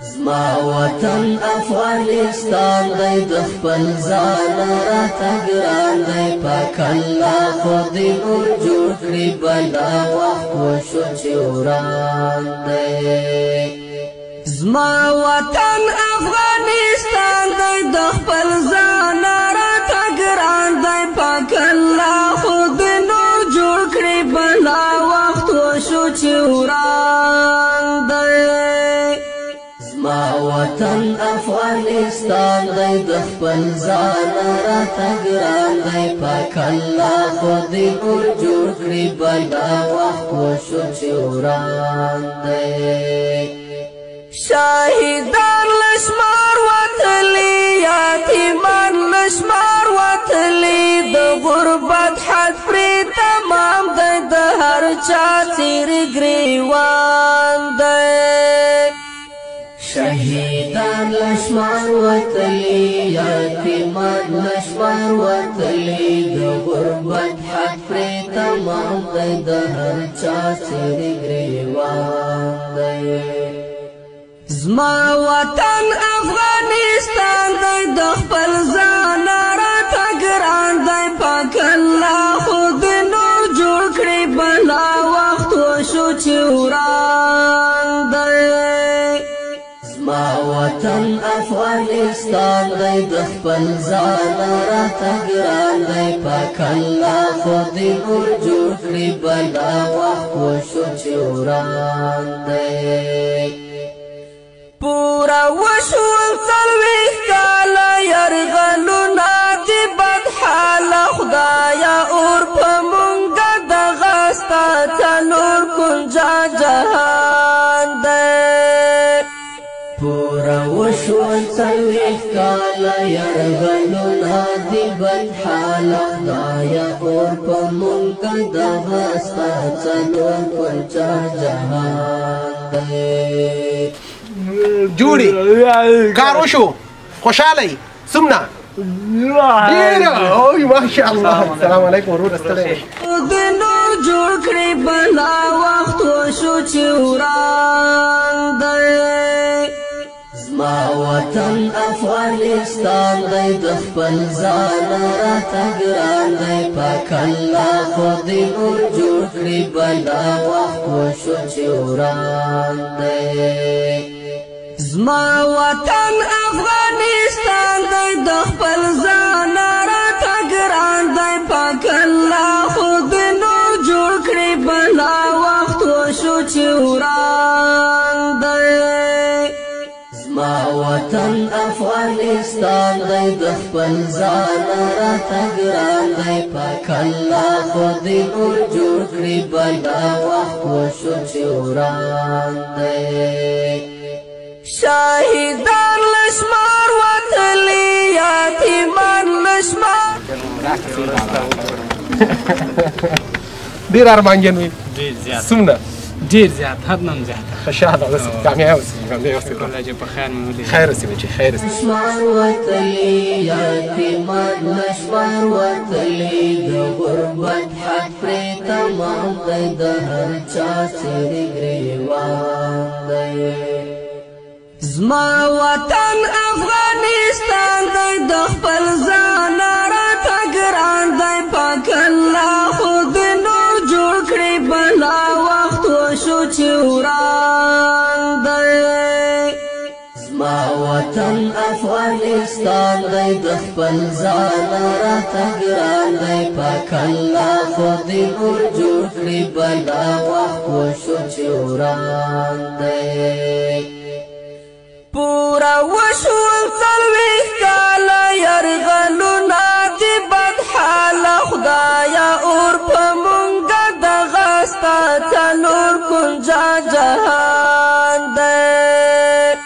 زما وطن افغانستان دی د خپل ځان راته ګران دی پاک الله خو دې نور جوړ کړي بلا وخت وشو چې وران دی زما وطن افغانستان دی د خپل ځان راته ګران دی پاک الله خو دې نور جوړ کړي بلا وخت وشو چې وران دی زما وطن افغانستان دی د خپل ځان راته ګران دی پاک الله خو دې نور جوړ کړي بلا وخت وشو چې وران دی شاهدان لشمار وتلی یتیمان لشمار وتلی د غربت حد پرې تمام دی د هر چا څیرې ګریوان دی شهیدان لشمار وتلی یتیمان لشمار وتلی د غربت حد پرې تمام دی د هر چا څیرې ګریوان دی زما وطن افغانستان دی د خپل ځان راته ګران دی پاک الله خو دې نور جوړ کړي بلا وخت وشو چې وران دی زما وطن افغانستان دی د خپل ځان راته ګران دی پاک الله خو دې نور جوړ کړي بلا وخت وشو چې وران دی پورا وشول څلوېښت کاله یرغلونه د بد حاله خدایه اور په مونږه دغه ستا څلور کونجه جهان دی پورا وشول څلوېښت کاله یرغلونه د بد حاله خدایه اور په مونږه دغه ستا څلور کونجه جهان دی جوړي کار وشو خوشاله سمنا ډېر او ماشاء الله السلام علیکم ورور ستړی د نور جوړ کړي بلا وخت وشو چې وران دی زما وطن افغانستان دی د خپل ځان راته ګران دی پاک الله خو دې نور جوړ کړي بلا وخت وشو چې وران دی زما وطن افغانستان دی د خپل ځان راته ګران دی پاک الله خو دې نور جوړ کړي بلا وخت وشو چې وران دی زما وطن افغانستان دی د خپل ځان راته ګران دی پاک الله خو دې نور جوړ کړي بلا وخت وشو چې وران دی شاهدان لشمار وتلی یتیمان لشمار ډېر ارمانجن وي ډېر زیات څومره ډېر زیات حد نه هم زیات خوشحاله اوسئ کامیاب اوسئ کامیاب اوسئ الله دې په خیر مو ولري خیر اوسئ بچي خیر اوسئ لشمار وتلی یتیمان لشمار وتلی د غربت حد پرې تمام دی د هر چا څیرې ګریوان دی زما وطن افغانستان دی د خپل ځان راته ګران دی پاک الله خو دې نور جوړ کړي بلا وخت وشو چې وران دی زما وطن افغانستان دی د خپل ځان راته ګران دی پاک الله خو دې نور جوړ کړي بلا وخت وشو چې وران دی پورا وشول څلوېښت کاله یرغلونه د بد حاله خدایه اور په مونږه دغه ستا څلور کونجه جهان دی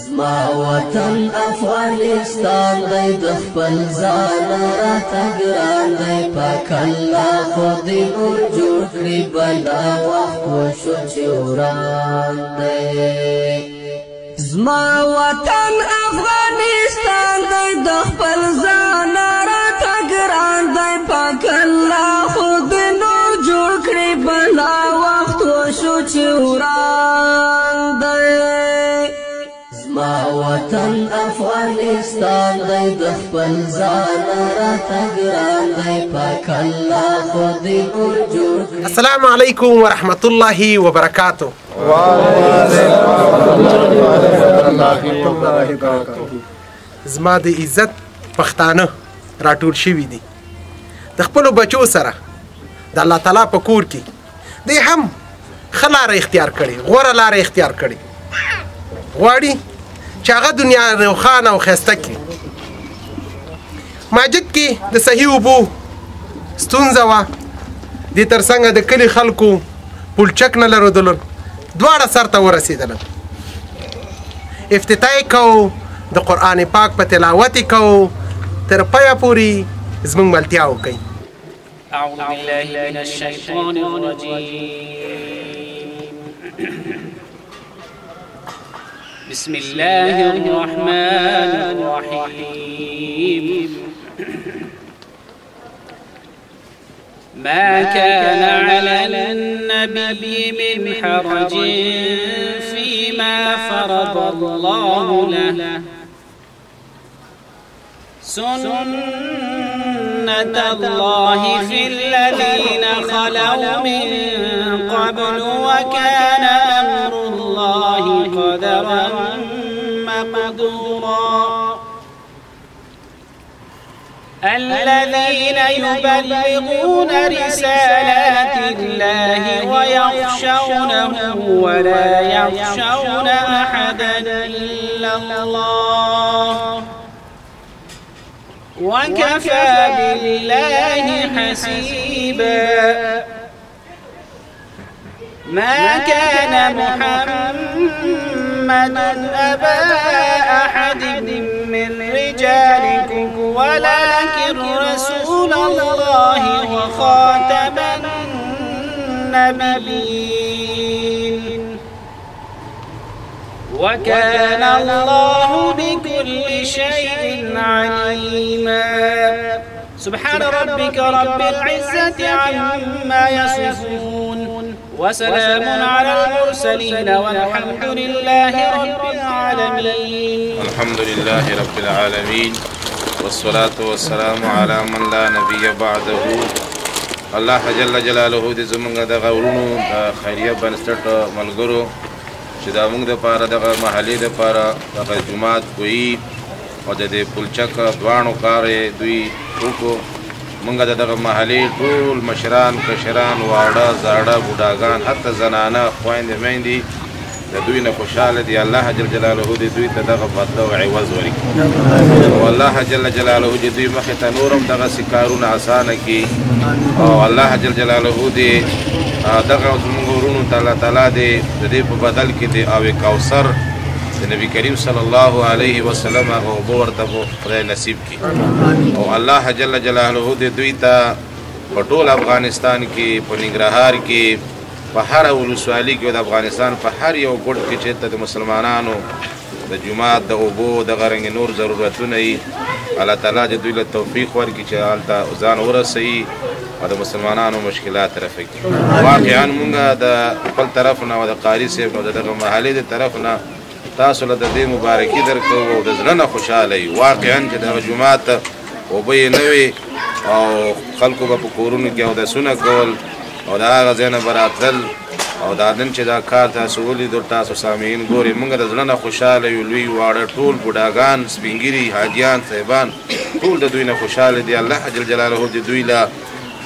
زما وطن افغانستان دی د خپل ځان راته ګران دی پاک الله خو دې نور جوړ کړي بلا وخت وشو چې وران دی زما وطن افغانستان دی د خپل ځان راته ګران دی پاک الله خو دې نور جوړ کړي بلا وخت وشو چې وران دی زما وطن افغانستان دی د خپل ځان راته ګران دی پاک الله خو دې نور جوړ کړي. السلام علیکم ورحمت الله وبرکاتو. زما د عزت پښتانه راټول شوي دي د خپلو بچو سره د الله تعالی په کور کې دوی هم ښه لاره اختیار کړې، غوره لاره اختیار کړې، غواړي چې هغه دنیا روښانه او ښایسته کړي. ماجد کې د صحیح اوبو ستونزه وه، دې تر څنګه د کلي خلکو پلچک نه لرودلو، دواړه سر ته ورسېدل. افتتاح کوو، د قرآن پاک په تلاوت یې کوو، تر پایه پورې زموږ ملتیا وکوئ. أعوذ بالله من الشيطان الرجيم. بسم الله الرحمن الرحيم. ما كان على النبي من حرج فيما فرض الله له سنة الله في الذين خلوا من قبل وكان أمر الله قدرا مقدورا. الذين يبلغون رسالات الله ويخشونه ولا يخشون أحدا إلا الله وكفى بالله حسيبا. ما كان محمد أبا أحد من رجالكم ولكن رسول الله وخاتم النبيين وكان الله بكل شيء عليما. سبحان ربك رب العزة عما يصفون وسلام على المرسلين والحمد لله رب العالمين. الحمد لله رب العالمين والصلاة والسلام على من لا نبي بعده. الله جل جلاله دې زمونږ دغه ورونو د خیریه بنسټ ملګرو چې دا موږ دپاره دغه محلې دپاره دغه جومات کوي او د دې پلچک دواړو کار یې دوی وکړو. موږ د دغه محلې ټول مشران، کشران، واړه، زاړه، بوډاګان، حتی زنانه، خویندې، میندې د دوی نه خوشحاله دي. الله جل جلاله دې دوی ته دغه بدله او عوض ورکړي او الله جل جلاله دې دوی مخې ته نور هم دغسې کارونه اسانه کړي او الله جل جلاله دې دغه زموږ ورونو ته الله تعالی دې د دې په بدل کې د آب کوثر د نبي کریم صلی الله علیه وسلم هغه اوبه ورته خدای نصیب کړي او الله جل جلاله دې دوی ته په ټول افغانستان کې، په ننګرهار کې، په هره ولسوالي کې او د افغانستان په هر یو ګوټ کې چې د مسلمانانو د جومات د اوبو دغه رنګې نور ضرورتونه وي، الله تعالی دې دوی له توفیق ورکړي چې هلته ځان ورسوي او د مسلمانانو مشکلات رفع کړي. واقعا مونږ د خپل طرف نه او د قاري صاحب نو د دغه محلې د طرف نه تاسو له د دې مبارکي درکوو او د زړه نه خوشحاله یو. واقعا چې دغه جومات اوبه یې نه وي او خلکو به په کورونو کې اودسونه کول او د هغه ځای نه به راتلل او دا نن چې دا کار تاسو ولیدل، تاسو سامعین ګورئ، موږ د زړه نه خوشحاله یو. لوی واړه ټول بوډاګان، سپین ږیري، حاجیان، صاحبان ټول د دوی نه خوشحاله دي. الله جل جلاله دې دوی له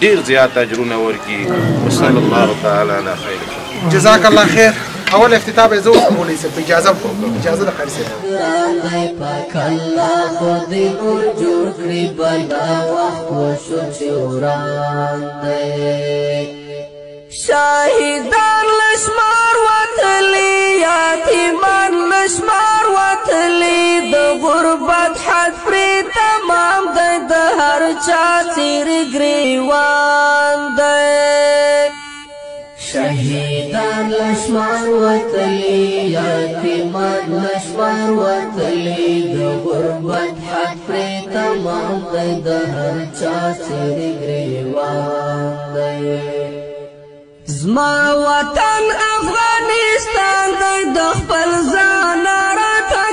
ډېر زیات اجرونه ورکړي. وصلی الله تعالی علی خیر. جزاک الله خیر. اول افتتاح به زه وکړم مولوي صاحب، اجازه د خیر صاحب. ګران دی پاک الله خو دې نور جوړ کړي بلا وخت وشو چې وران دی. شاهدان لشمار وتلي، یتیمان لشمار وتلي، د غربت حد پرې تمام دی، د هر چا څیرې ګریوان دی. شهیدان لشمار وتلي، یتیمان لشمار وتلي، د غربت حد پرې تمام دی، د هر چا څیرې ګریوان دی. زما وطن افغانستان دی، د خپل ځان راته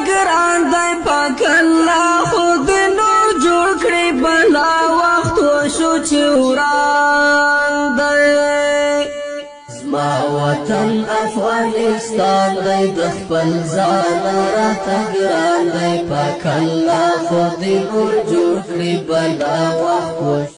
زما وطن افغانستان دی د خپل ځان راته ګران دی پاک الله خو دې نور جوړ کړي بلا وخت